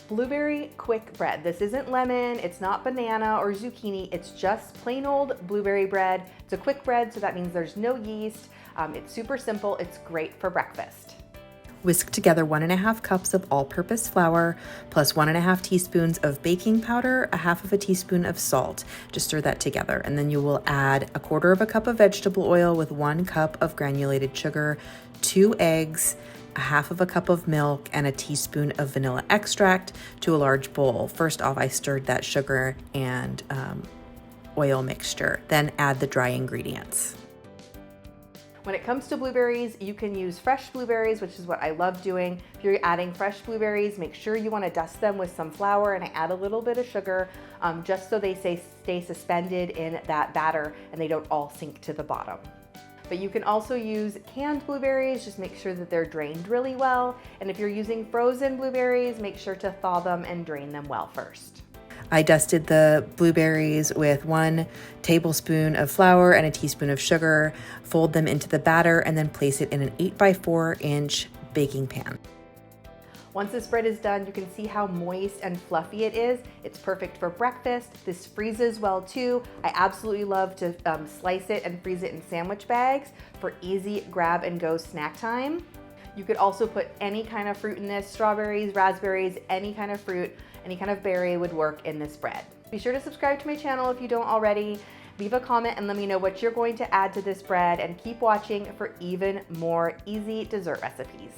Blueberry quick bread. This isn't lemon, it's not banana or zucchini, it's just plain old blueberry bread. It's a quick bread, so that means there's no yeast. It's super simple, it's great for breakfast. Whisk together 1.5 cups of all-purpose flour plus 1.5 teaspoons of baking powder, 1/2 teaspoon of salt. Just stir that together, and then you will add 1/4 cup of vegetable oil with 1 cup of granulated sugar, 2 eggs, 1/2 cup of milk, and a teaspoon of vanilla extract to a large bowl. First off, I stirred that sugar and oil mixture, then add the dry ingredients. When it comes to blueberries, you can use fresh blueberries, which is what I love doing. If you're adding fresh blueberries, make sure you want to dust them with some flour, and I add a little bit of sugar just so they stay suspended in that batter and they don't all sink to the bottom. But you can also use canned blueberries, just make sure that they're drained really well. And if you're using frozen blueberries, make sure to thaw them and drain them well first. I dusted the blueberries with 1 tablespoon of flour and a teaspoon of sugar, fold them into the batter, and then place it in an 8x4-inch baking pan. Once this bread is done, you can see how moist and fluffy it is. It's perfect for breakfast. This freezes well too. I absolutely love to slice it and freeze it in sandwich bags for easy grab and go snack time. You could also put any kind of fruit in this, strawberries, raspberries, any kind of fruit, any kind of berry would work in this bread. Be sure to subscribe to my channel if you don't already. Leave a comment and let me know what you're going to add to this bread, and keep watching for even more easy dessert recipes.